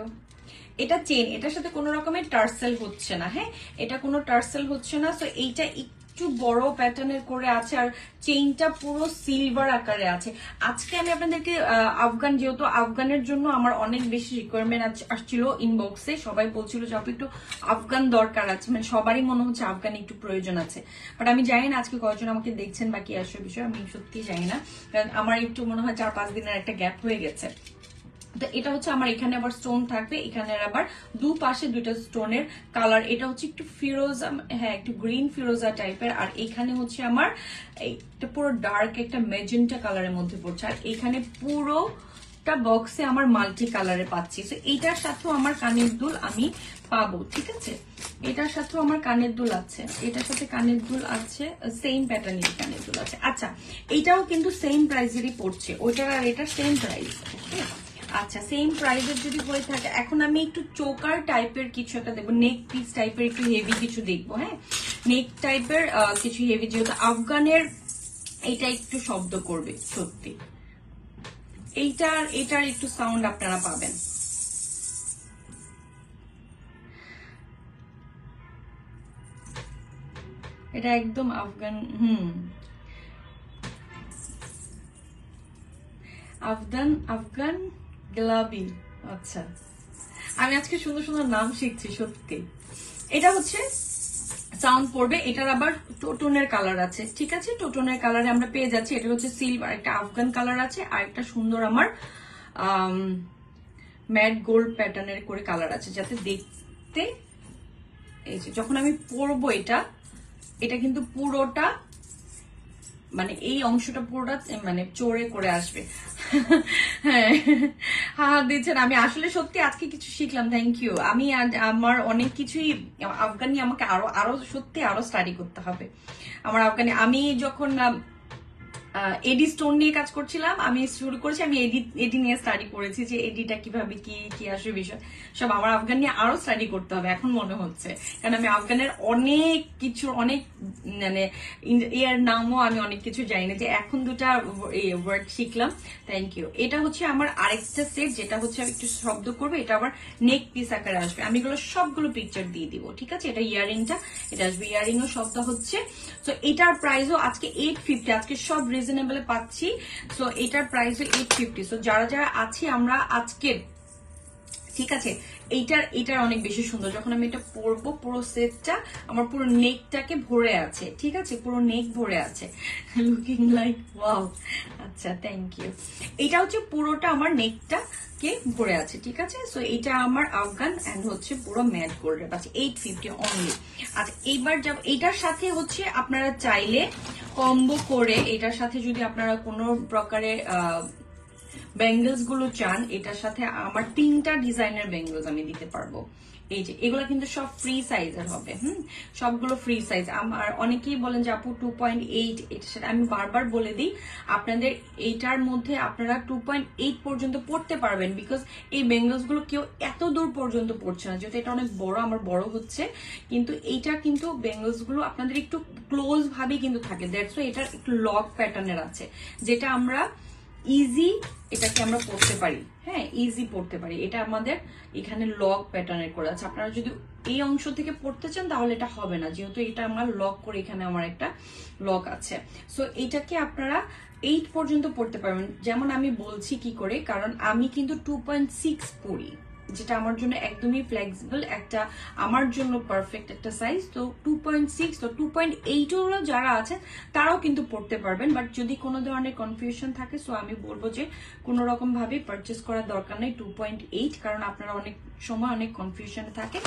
এটা চেন, এটার সাথে কোনো রকমের টার্সেল হচ্ছে না। হ্যাঁ, এটা কোনো টার্সেল হচ্ছে না। সো এইটা একটু বড় প্যাটার্নের করে আছে, আর চেইনটা পুরো সিলভার আকারে আছে। আজকে আমি আপনাদেরকে আফগান, যেহেতু আফগানের জন্য আমার অনেক বেশি রিকোয়ারমেন্ট আসছিল ইনবক্সে, সবাই বলছিল যে আপু একটু আফগান দরকার আছে, মানে সবারই মনে হচ্ছে আফগান একটু প্রয়োজন আছে। বাট আমি জানি না আজকে কয়জন আমাকে দেখছেন বা কি আসবে বিষয়, আমি সত্যি জানি না, কারণ আমার একটু মনে হয় 4-5 দিনের একটা গ্যাপ হয়ে গেছে। তো এটা হচ্ছে আমার এখানে আবার স্টোন থাকবে, এখানে আবার দুপাশে দুইটা স্টোনের কালার। এটা হচ্ছে একটু ফিরোজা, হ্যাঁ একটু গ্রিন ফিরোজা টাইপের, আর এখানে হচ্ছে আমার একটা পুরো ডার্ক একটা মেজেন্টা কালারের মধ্যে পড়ছে, আর এখানে পুরোটা বক্সে আমার মাল্টি কালারে পাচ্ছি। তো এইটার সাথেও আমার কানের দুল আমি পাবো। ঠিক আছে, এটার সাথেও আমার কানের দুল আছে, এটার সাথে কানের দুল আছে, সেম প্যাটার্নের কানের দুল আছে। আচ্ছা, এইটাও কিন্তু সেম প্রাইসেরই পড়ছে, ওইটার আর এটার সেম প্রাইস। আচ্ছা, সেম প্রাইসের যদি হয়ে থাকে, এখন আমি একটু চোকার টাইপের কিছু একটা দেখবো, নেক পিস টাইপের একটু হেভি কিছু দেখবো। হ্যাঁ, নেক টাইপের কিছু হেভি, যেহেতু আফগানের এইটা একটু শব্দ করবে সত্যি, এটার একটু সাউন্ড আপনারা পাবেন। এটা একদম আফগান, আফগান গোলাপি। আচ্ছা, আমি আজকে সুন্দর সুন্দর নাম শিখছি সত্যি। এটা হচ্ছে সাউন্ড পড়বে, এটার আবার টোটনের কালার আছে, ঠিক আছে? টোটনের কালারে আমরা পেয়ে যাচ্ছি। এটা হচ্ছে সিলভার, একটা আফগান কালার আছে, আর একটা সুন্দর আমার ম্যাট গোল্ড প্যাটার্নের করে কালার আছে, যাতে দেখতে এই যে যখন আমি পরবো এটা কিন্তু পুরোটা মানে এই অংশটা পুরোটা মানে চোরে করে আসবে। হ্যাঁ, দিচ্ছেন। আমি আসলে সত্যি আজকে কিছু শিখলাম, থ্যাংক ইউ। আমি আমার অনেক কিছুই আফগানি, আমাকে আরো সত্যি আরো স্টাডি করতে হবে আমার আফগানি। আমি যখন এডি স্টোন নিয়ে কাজ করছিলাম, আমি শুরু করেছি, আমি এডি নিয়ে স্টাডি করেছি, যে এডিটা কিভাবে কি আসবে বিষয় সব আমার আফগান নিয়ে আরো স্টাডি করতে হবে এখন মনে হচ্ছে, কারণ আমি আফগানের অনেক কিছু, অনেক মানে এর নামও আমি অনেক কিছু জানি না, যে এখন দুটা ওয়ার্ড শিখলাম, থ্যাংক ইউ। এটা হচ্ছে আমার আরেকটা সেট, যেটা হচ্ছে আমি একটু শব্দ করবো, এটা আবার নেক পিস আকারে আসবে। আমি এগুলো সবগুলো পিকচার দিয়ে দিব, ঠিক আছে? এটা ইয়ারিংটা, এটা আসবে ইয়ারিং ও শব্দ হচ্ছে। তো এটার প্রাইসও আজকে 850, আজকে সব রিজনেবলে পাচ্ছি। সো এটার প্রাইসও 850। সো যারা যারা আছি আমরা আজকে, ঠিক আছে? এইটার অনেক বেশি সুন্দর। যখন আমি এটা পরবো, পুরো সেটটা আমার পুরো নেকটাকে ভরে আছে, ঠিক আছে? পুরো নেক ভরে আছে, লুকিং লাইক ওয়াও। আচ্ছা, থ্যাংক ইউ। এটা হচ্ছে পুরোটা আমার নেকটা কে ভরে আছে, ঠিক আছে? সো এটা আমার আফগান এন্ড হচ্ছে পুরো ম্যাট গোল্ডের পাচ্ছে 850 অনলি। আচ্ছা, এইবার যাব এটার সাথে হচ্ছে আপনারা চাইলে কম্বো করে, এটার সাথে যদি আপনারা কোনো প্রকারের ব্যাঙ্গলস গুলো চান, এটার সাথে আমার 3টা ডিজাইনের ব্যাঙ্গলস আমি দিতে পারবো। এই যে এগুলো কিন্তু সব ফ্রি সাইজের হবে, সবগুলো ফ্রি সাইজ। আমার অনেকেই বলেন যে আপু 2.8, এটার সাথে আমি বারবার বলে দিই আপনাদের এইটার মধ্যে আপনারা 2.8 পর্যন্ত পড়তে পারবেন, বিকজ এই ব্যাঙ্গলস গুলো কেউ এত দূর পর্যন্ত পড়ছে না, যেহেতু এটা অনেক বড়, আমার বড় হচ্ছে, কিন্তু এইটা কিন্তু ব্যাঙ্গলস গুলো আপনাদের একটু ক্লোজ ভাবে কিন্তু থাকে, দ্যাটস ওয়াই এটার একটু লক প্যাটার্নের আছে, যেটা আমরা ইজি এটাকে আমরা পড়তে পারি। হ্যাঁ, ইজি পড়তে পারি। এটা আমাদের এখানে লক প্যাটার্নের করে আছে। আপনারা যদি এই অংশ থেকে পড়তে চান তাহলে এটা হবে না, যেহেতু এটা আমার লক করে, এখানে আমার একটা লক আছে। সো এটাকে আপনারা 8 পর্যন্ত পড়তে পারবেন। যেমন আমি বলছি কি করে, কারণ আমি কিন্তু 2.6 পড়ি, যেটা আমার জন্য একদমই ফ্লেক্সিবল, একটা আমার জন্য পারফেক্ট একটা সাইজ। তো 2.6 তো 2.8 যারা আছেন তারাও কিন্তু পড়তে পারবেন, বাট যদি কোনো ধরনের কনফিউশন থাকে, সো আমি বলবো যে কোনো রকম ভাবে পারচেস করার দরকার নেই 2.8, কারণ আপনারা অনেক সময় অনেক কনফিউশনে থাকে।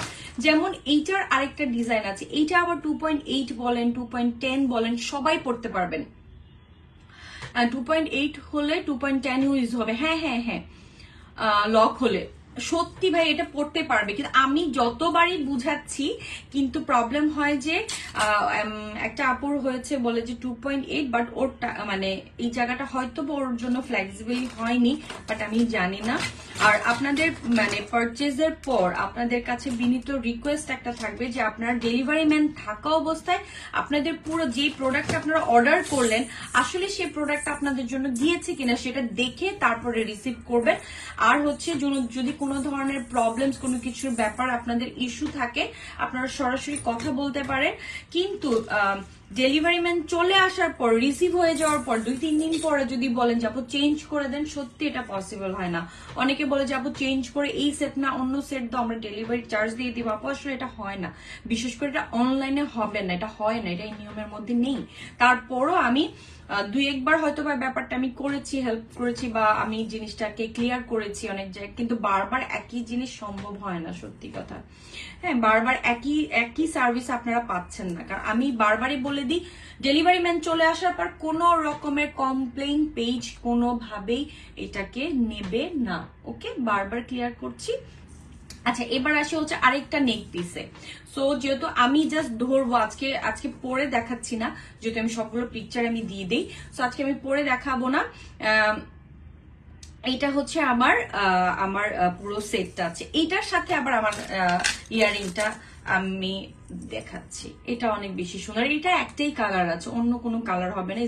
যেমন এইটার আরেকটা ডিজাইন আছে, এইটা আবার 2.8 বলেন, 2.10 বলেন, সবাই পড়তে পারবেন। 2.8 হলে 2.10 ইউজ হবে। হ্যাঁ হ্যাঁ হ্যাঁ, লক হলে সত্যি ভাই এটা পড়তে পারবে, কিন্তু আমি যতবারই বুঝাচ্ছি কিন্তু প্রবলেম হয় যে একটা আপুর হয়েছে বলে যে 2.8, বাট ওর মানে এই জায়গাটা হয়তো ওর জন্য ফ্লেক্সিবল হয়নি, বাট আমি জানি না। আর আপনাদের মানে পারচেজের পর আপনাদের কাছে বিনীত রিকোয়েস্ট একটা থাকবে যে আপনার ডেলিভারি ম্যান থাকা অবস্থায় আপনাদের পুরো যে প্রোডাক্ট আপনারা অর্ডার করলেন আসলে সেই প্রোডাক্ট আপনাদের জন্য দিয়েছে কিনা সেটা দেখে তারপরে রিসিভ করবেন। আর হচ্ছে যদি কোনো ধরনের প্রবলেমস, কোনো কিছুর ব্যাপার আপনাদের ইস্যু থাকে, আপনারা সরাসরি কথা বলতে পারেন। কিন্তু ডেলিভারি ম্যান চলে আসার পর, রিসিভ হয়ে যাওয়ার পর 2-3 দিন পরে যদি বলেন যে আপু চেঞ্জ করে দেন, সত্যি এটা পসিবল হয় না। অনেকে বলে যে আপু চেঞ্জ করে এই সেট না অন্য সেট দাও, আমরা ডেলিভারি চার্জ দিয়ে দিব। আপু আসলে এটা হয় না, বিশেষ করে এটা অনলাইনে হবে না, এটা হয় না, এটা এই নিয়মের মধ্যে নেই। তারপরও আমি 2-1 বার হয়তো বা ব্যাপারটা আমি করেছি, হেল্প করেছি, বা আমি জিনিসটাকে ক্লিয়ার করেছি অনেক জায়গায়, কিন্তু বারবার একই জিনিস সম্ভব হয় না, সত্যি কথা। হ্যাঁ, বারবার একই সার্ভিস আপনারা পাচ্ছেন না, কারণ আমি বারবারই বলে দিই ডেলিভারি ম্যান চলে আসার পর কোনো রকমের কমপ্লেইন পেজ কোনোভাবেই এটাকে নেবে না। ওকে, বারবার ক্লিয়ার করছি। আচ্ছা, এবার আসি হচ্ছে আরেকটা নেক পিসে। সো যেহেতু আমি জাস্ট ধরবো, আজকে পরে দেখাচ্ছি না, যেহেতু আমি সবগুলো পিকচার আমি দিয়ে দিই, সো আজকে আমি পরে দেখাবো না। এইটা হচ্ছে আমার পুরো সেটটা আছে, এইটার সাথে আবার আমার ইয়ারিংটা আমি দেখাচ্ছি, এটা অনেক বেশি সুন্দর। এটা একটাই কালার আছে, অন্য কোনো কালার হবে না।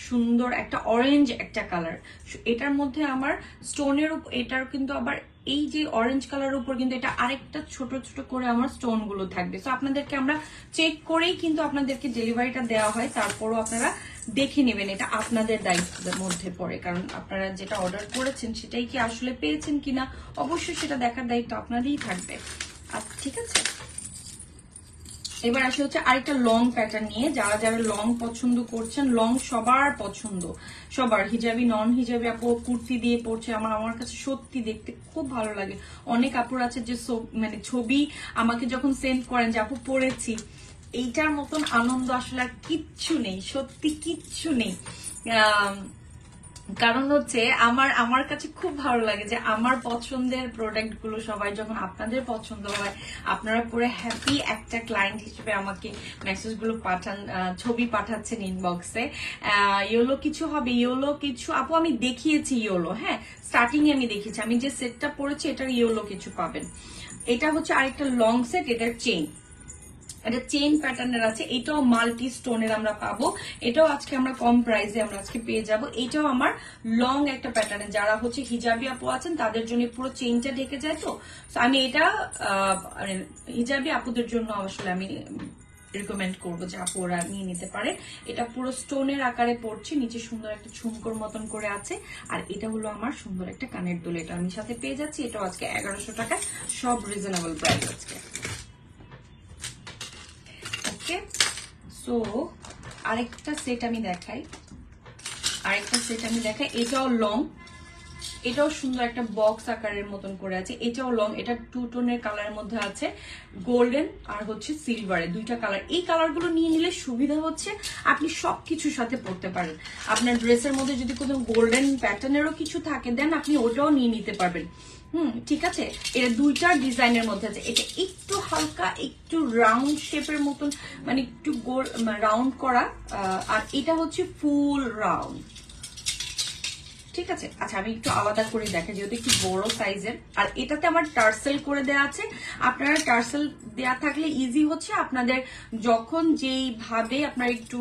সুন্দর একটা অরেঞ্জ একটা কালার। এটার মধ্যে আমার স্টোনের উপর, এটার কিন্তু আবার এই যে অরেঞ্জ কালারের উপর কিন্তু এটা আরেকটা ছোট ছোট করে আমার স্টোন গুলো থাকবে। তো আপনাদেরকে আমরা চেক করেই কিন্তু আপনাদেরকে ডেলিভারিটা দেওয়া হয়, তারপরও আপনারা দেখে নেবেন, এটা আপনাদের দায়িত্বের মধ্যে পড়ে। কারণ আপনারা যেটা অর্ডার করেছেন সেটাই কি আসলে পেয়েছেন কিনা, অবশ্যই সেটা দেখার দায়িত্ব আপনাদেরই থাকবে। আচ্ছা ঠিক আছে, এবার আসে হচ্ছে আরেকটা লং প্যাটার্ন নিয়ে। যারা যারা লং পছন্দ করছেন, লং সবার পছন্দ, সবার, হিজাবি নন হিজাবি আপু কুর্তি দিয়ে পড়ছে, আমার কাছে সত্যি দেখতে খুব ভালো লাগে। অনেক আপুর আছে যে মানে ছবি আমাকে যখন সেন্ড করেন যে আপু পড়েছি, এইটার মতন আনন্দ আসলে আর কিচ্ছু নেই, সত্যি কিচ্ছু নেই। কারণ হচ্ছে আমার কাছে খুব ভালো লাগে যে আমার পছন্দের প্রোডাক্ট গুলো সবাই যখন আপনাদের পছন্দ হয়, আপনারা পুরো হ্যাপি একটা ক্লায়েন্ট হিসেবে আমাকে মেসেজ গুলো পাঠান, ছবি পাঠাচ্ছেন ইনবক্সে। ইয়োলো কিছু হবে, ইয়োলো কিছু আপু আমি দেখিয়েছি, ইয়োলো হ্যাঁ স্টার্টিং এ আমি দেখিয়েছি, আমি যে সেটটা পরেছি এটার ইয়োলো কিছু পাবেন। এটা হচ্ছে আরেকটা লং সেট, এটার চেইন, এটা চেইন প্যাটার্নের আছে, এটাও মাল্টি স্টোনের আমরা পাবো। এটাও আজকে আমরা কম প্রাইসে আমরা আজকে পেয়ে যাব। এটাও আমার লং একটা প্যাটার্নে, যারা হচ্ছে হিজাবি আপু আছেন তাদের জন্য পুরো চেইনটা ঢেকে যায়। তো আমি এটা হিজাবি আপুদের জন্য আসলে আমি রিকমেন্ড করবো যে আপু ওরা নিয়ে নিতে পারে। এটা পুরো স্টোনের আকারে পড়ছে, নিচে সুন্দর একটা ঝুমকোর মতন করে আছে। আর এটা হলো আমার সুন্দর একটা কানের দুল, এটা আমি সাথে পেয়ে যাচ্ছি। এটাও আজকে 1100 টাকা, সব রিজনেবল প্রাইস আজকে। ওকে, সো আরেকটা সেট আমি দেখাই, এটাও লং, এটাও সুন্দর একটা বক্স আকারের মতন করে আছে। এটাও লং, এটা টু টোনের কালারের মধ্যে আছে, গোল্ডেন আর হচ্ছে সিলভারের দুইটা কালার। এই কালারগুলো নিয়ে নিলে সুবিধা হচ্ছে আপনি সবকিছুর সাথে পরতে পারেন। আপনার ড্রেসের মধ্যে যদি কোনো গোল্ডেন প্যাটার্নেরও কিছু থাকে দেন আপনি ওটাও নিয়ে নিতে পারবেন। ঠিক আছে, এটা দুইটা ডিজাইনের মধ্যে আছে। এটা একটু হালকা একটু রাউন্ড শেপের মতন, মানে একটু গোল রাউন্ড করা, আর এটা হচ্ছে ফুল রাউন্ড। ঠিক আছে, আচ্ছা আমি একটু আলাদা করে দেখাই যেহেতু একটু বড় সাইজের। আর এটাতে আমার টার্সেল করে দেয়া আছে, আপনারা টার্সেল দেয়া থাকলে ইজি হচ্ছে আপনাদের, যখন যেইভাবে আপনারা একটু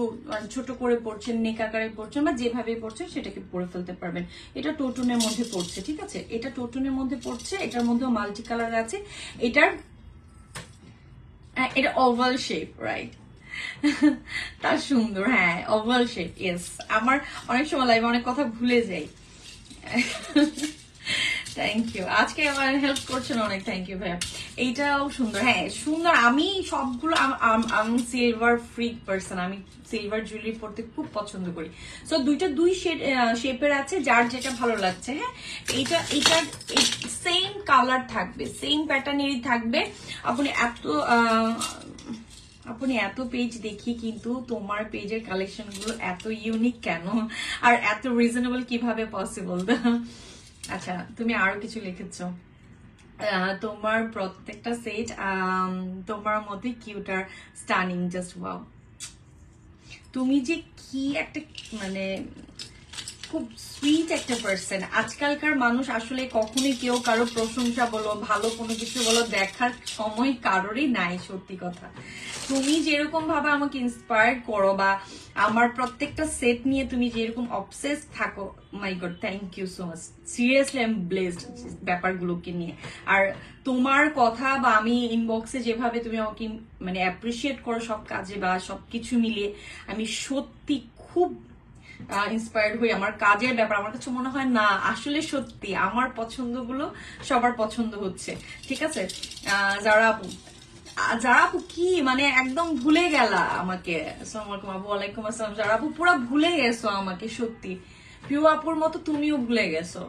ছোট করে পড়ছেন, নেক আকারে পড়ছেন বা যেভাবে পড়ছেন সেটাকে পরে ফেলতে পারবেন। এটা টোটনের মধ্যে পড়ছে, ঠিক আছে, এটা টোটনের মধ্যে পড়ছে, এটার মধ্যেও মাল্টি কালার আছে। এটা ওভাল শেপ, রাইট? তার সুন্দর, হ্যাঁ ওভাল শেপ, ইয়েস। আমার অনেক সময় লাইভে অনেক কথা ভুলে যাই। থ্যাংক ইউ, আজকে আমার হেল্প করছেন অনেক, থ্যাংক ইউ ভাইয়া। এইটাও সুন্দর, হ্যাঁ সুন্দর। আমি সবগুলো, আমি সিলভার ফ্রিক পার্সন, আমি সিলভার জুয়েলারি পরতে খুব পছন্দ করি। সো দুই শেপের আছে, যার যেটা ভালো লাগছে। হ্যাঁ, এইটা সেম কালার থাকবে, সেম প্যাটার্নেরই থাকবে। আপনি এত পেজ দেখি কিন্তু তোমার পেজের কালেকশন গুলো এত ইউনিক কেন, আর এত রিজনেবল কিভাবে পসিবল? আচ্ছা, তুমি আরো কিছু লিখেছো, তোমার প্রত্যেকটা সেট তোমার মধ্যে কিউট আর স্টানিং, জাস্ট ওয়াও। তুমি যে কি একটা মানে খুব সুইট একটা পার্সন। আজকালকার মানুষ আসলে কখনোই কেউ কারো প্রশংসা বলো, ভালো কোনো কিছু বলো দেখার সময় কারোরই নাই, সত্যি কথা। তুমি যেরকম ভাবে আমাকে ইন্সপায়ার করো বা আমার প্রত্যেকটা সেট নিয়ে তুমি যেরকম অবসেস থাকো, my god thank you so much, seriously I am blessed ব্যাপারগুলোকে নিয়ে। আর তোমার কথা বা আমি ইনবক্সে যেভাবে তুমি আমাকে মানে অ্যাপ্রিসিয়েট করো সব কাজে বা সবকিছু মিলিয়ে, আমি সত্যি খুব ইন্সপায়ার্ড হই। আমার কাজের ব্যাপার আমার কাছে মনে হয় না আসলে সত্যি আমার পছন্দগুলো সবার পছন্দ হচ্ছে। ঠিক আছে, যারা আপু কি মানে একদম ভুলে গেলা আমাকে। আসসালামু আলাইকুম আপু। ওয়ালাইকুম আসসালাম। যারা আপু পুরো ভুলে গেছো আমাকে, সত্যি প্রিয় আপুর মতো তুমিও ভুলে গেছো।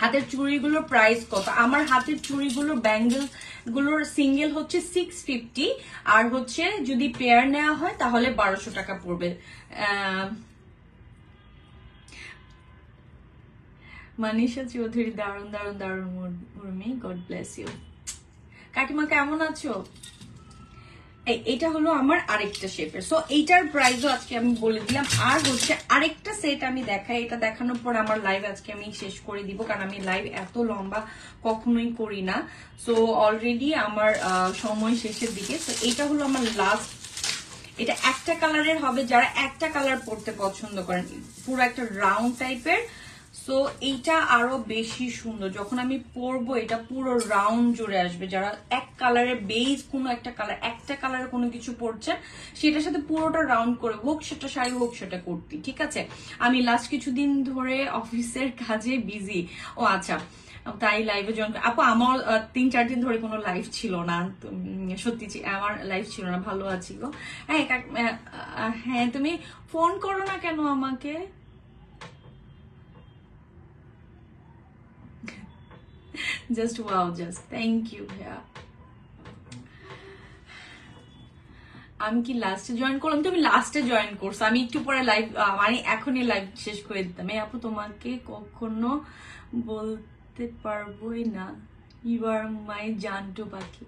হাতের চুড়িগুলোর প্রাইস কত? আমার হাতের চুড়িগুলোর ব্যাঙ্গেল গুলোর সিঙ্গেল হচ্ছে 650, আর হচ্ছে যদি পেয়ার নেওয়া হয় তাহলে 1200 টাকা পড়বে। মানিষা চৌধুরী, দারুন দারুন দারুন উর্মি, গড ব্লেস ইউ। কাকিমা কেমন আছো? এটা হলো আমার আরেকটা শেপের। সো এইটার প্রাইসও আজকে আমি বলে দিলাম। আর হচ্ছে আরেকটা সেট আমি দেখাই, এটা দেখানোর পর আমার লাইভ আজকে আমি শেষ করে দিব, কারণ আমি লাইভ এত লম্বা কখনোই করি না। সো অলরেডি আমার সময় শেষের দিকে। তো এটা হলো আমার লাস্ট, এটা একটা কালারের হবে, যারা একটা কালার পরতে পছন্দ করেন, পুরো একটা রাউন্ড টাইপের। সো এইটা আরো বেশি সুন্দর, যখন আমি পরবো এটা পুরো রাউন্ড জুড়ে আসবে। যারা এক কালারের বেস কোনো একটা কালার, একটা কালারের কোনো কিছু পরছেন, সেটার সাথে পুরোটা রাউন্ড করে, হোক সেটা শাড়ি হোক সেটা কুর্তি, ঠিক আছে। আমি লাস্ট কিছুদিন ধরে অফিসের কাজে বিজি। ও আচ্ছা, তাই লাইভে জয়েন। আপু আমার 3-4 দিন ধরে কোনো লাইভ ছিল না, সত্যি আমার লাইভ ছিল না। ভালো আছি গো। হ্যাঁ হ্যাঁ, তুমি ফোন করো না কেন আমাকে? Just wow, just thank you ভাইয়া। আমি কি লাস্টে জয়েন করলাম? তুমি লাস্টে জয়েন করছো, আমি একটু পরে লাইভ, মানে এখনই লাইভ শেষ করে দিতাম। এই আপু তোমাকে কখনো বলতে পারবোই না, ইউ আর মাই জানটু পাখি।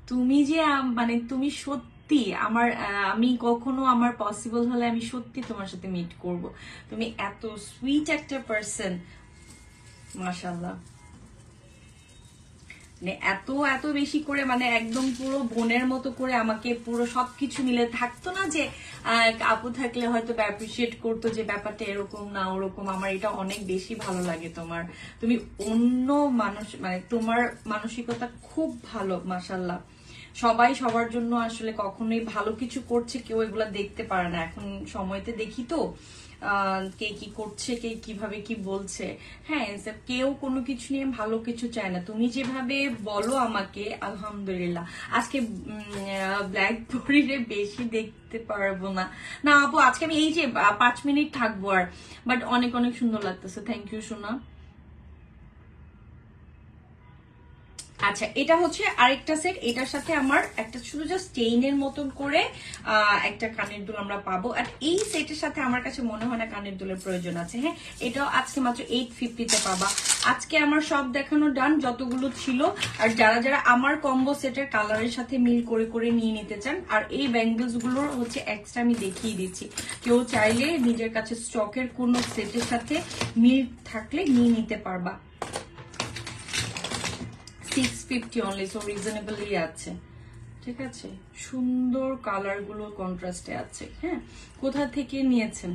তুমি যে মানে তুমি সত্যি আমার, আমি কখনো আমার পসিবল হলে আমি সত্যি তোমার সাথে মিট করব। তুমি এত সুইট একটা পার্সন, মাশাআল্লাহ। মানে এত এত বেশি করে, মানে একদম পুরো বোনের মতো করে আমাকে পুরো সবকিছু মিলে থাকতো না যে আপু থাকলে হয়তো অ্যাপ্রিসিয়েট করতো যে ব্যাপারটা এরকম না ওরকম। আমার এটা অনেক বেশি ভালো লাগে তোমার, তুমি অন্য মানুষ, মানে তোমার মানসিকতা খুব ভালো, মাশাআল্লাহ। সবাই সবার জন্য আসলে কখনোই ভালো কিছু করছে কেউ এগুলা দেখতে পারে না, এখন সময়তে দেখি তো কে কি করছে, কে কিভাবে কি বলছে। হ্যাঁ, কেউ কোনো কিছু নিয়ে ভালো কিছু চায় না। তুমি যেভাবে বলো আমাকে, আলহামদুলিল্লাহ। আজকে ব্ল্যাক পরিরে বেশি দেখতে পারবো না। না আপু, আজকে আমি এই যে 5 মিনিট থাকবো আর, বাট অনেক অনেক সুন্দর লাগতেছে। থ্যাংক ইউ সোনা। আচ্ছা, এটা হচ্ছে আরেকটা সেট, এটার সাথে আমার একটা শুধু জাস্ট চেইনের মতন করে একটা কানের দুল আমরা পাবো। আর এই সেটের সাথে আমার কাছে মনে হয় না কানের দুলের প্রয়োজন আছে। হ্যাঁ, এটাও আজকে মাত্র 850-তে পাবা। আজকে আমার সব দেখানো ডান যতগুলো ছিল। আর যারা যারা আমার কম্বো সেটের কালারের সাথে মিল করে করে নিয়ে নিতে চান, আর এই ব্যাঙ্গেলস গুলোর হচ্ছে এক্সট্রা আমি দেখিয়ে দিচ্ছি, কেউ চাইলে নিজের কাছে স্টকের কোনো সেটের সাথে মিল থাকলে নিয়ে নিতে পারবা। 650 অনলি, সো রিজনেবলই আছে, ঠিক আছে। সুন্দর কালার গুলো কন্ট্রাস্টে আছে। হ্যাঁ, কোথা থেকে নিয়েছেন?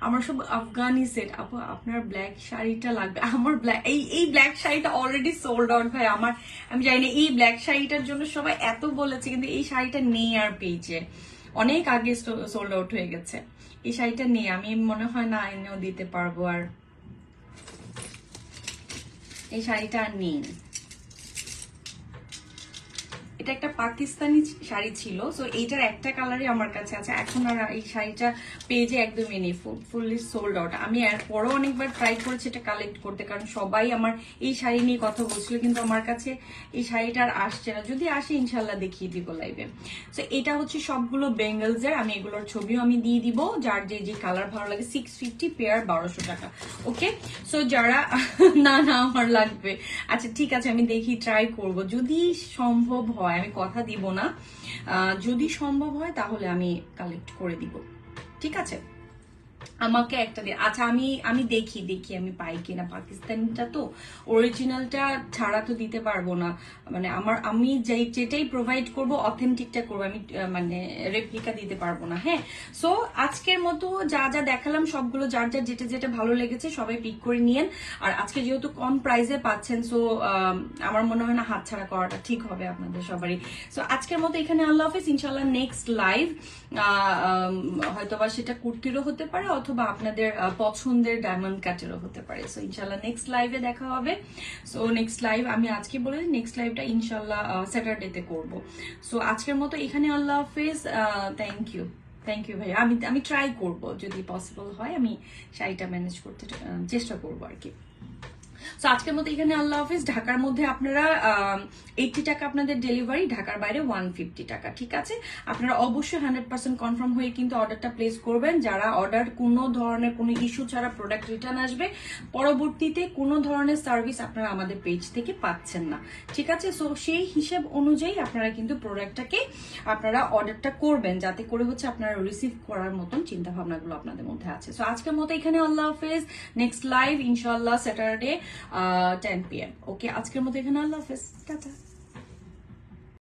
আমার সব আফগানি সেট। আপু আপনার ব্ল্যাক শাড়িটা লাগবে। আমার ব্ল্যাক, এই ব্ল্যাক শাড়িটা অলরেডি সোল্ড আউট ভাই আমার। আমি জানি না, এই ব্ল্যাক শাড়িটার জন্য সবাই এত বলেছে, কিন্তু এই শাড়িটা নেই আর পেয়েছে, অনেক আগে সোল্ড আউট হয়ে গেছে। এই শাড়িটা নেই, আমি মনে হয় না এনেও দিতে পারবো আর, এই শাড়িটা আর নেই। এটা একটা পাকিস্তানি শাড়ি ছিল, সো এইটার একটা কালারই আমার কাছে আছে। এখন আর এই শাড়িটা পেজে একদমই নেই, ফুললি সোল্ড আউট। আমি এরপরও অনেকবার ট্রাই করেছি এটা কালেক্ট করতে, কারণ সবাই আমার এই শাড়ি নিয়ে কথা বলছিল, কিন্তু আমার কাছে এই শাড়িটা আর আসছে না। যদি আসে ইনশাল্লাহ দেখিয়ে দিব লাইভে। সো এটা হচ্ছে সবগুলো বেঙ্গলসের, আমি এগুলোর ছবিও আমি দিয়ে দিব, যার যে যে কালার ভালো লাগে। 650 পেয়ার, 1200 টাকা। ওকে, সো যারা না না আমার লাগবে, আচ্ছা ঠিক আছে, আমি দেখি ট্রাই করব, যদি সম্ভব হয়, আমি কথা দিব না, যদি সম্ভব হয় তাহলে আমি কালেক্ট করে দিব, ঠিক আছে। আমাকে একটা দিন, আচ্ছা আমি দেখি আমি পাই কিনা। পাকিস্তানিটা তো অরিজিনালটা ছাড়া তো দিতে পারবো না, মানে আমি যেটাই প্রোভাইড করব অথেন্টিকটা করবো, আমি মানে রেপ্লিকা দিতে পারবো না। হ্যাঁ, সো আজকের মতো যা যা দেখালাম সবগুলো যার যার যেটা যেটা ভালো লেগেছে সবাই পিক করে নিয়েন। আর আজকে যেহেতু কম প্রাইসে পাচ্ছেন, সো আমার মনে হয় না হাতছাড়া করাটা ঠিক হবে আপনাদের সবারই। সো আজকের মতো এখানে আল্লাহ হাফেজ। ইনশাল্লাহ নেক্সট লাইভ হয়তোবা সেটা কুর্তিরও হতে পারে, অথবা আপনাদের পছন্দের ডায়মন্ড কাটেরও হতে পারে। সো ইনশাল্লাহ নেক্সট লাইভে দেখা হবে। সো নেক্সট লাইভ আমি আজকে বলে দিই, নেক্সট লাইভটা ইনশাল্লাহ স্যাটারডেতে করব। সো আজকের মতো এখানে আল্লাহ হাফেজ। থ্যাংক ইউ ভাইয়া। আমি ট্রাই করব, যদি পসিবল হয় আমি শাড়িটা ম্যানেজ করতে চেষ্টা করবো আর কি। সো আজকের মতো এখানে আল্লাহ হাফিজ। ঢাকার মধ্যে আপনারা 80 টাকা আপনাদের ডেলিভারি, ঢাকার বাইরে 150 টাকা। ঠিক আছে, আপনারা অবশ্যই 100% কনফার্ম হয়ে কিন্তু অর্ডারটা প্লেস করবেন। যারা অর্ডার কোনো ধরনের কোনো ইস্যু ছাড়া প্রোডাক্ট রিটার্ন আসবে, পরবর্তীতে কোনো ধরনের সার্ভিস আপনারা আমাদের পেজ থেকে পাচ্ছেন না। ঠিক আছে, সো সেই হিসাব অনুযায়ী আপনারা কিন্তু প্রোডাক্টটাকে আপনারা অর্ডারটা করবেন, যাতে করে হচ্ছে আপনারা রিসিভ করার মতন চিন্তা ভাবনাগুলো আপনাদের মধ্যে আছে। সো আজকের মতো এখানে আল্লাহ হাফেজ। নেক্সট লাইভ ইনশাআল্লাহ স্যাটারডে 10 PM। ওকে, আজকের মতো এখানে আল্লাহ হাফেজ, টাটা।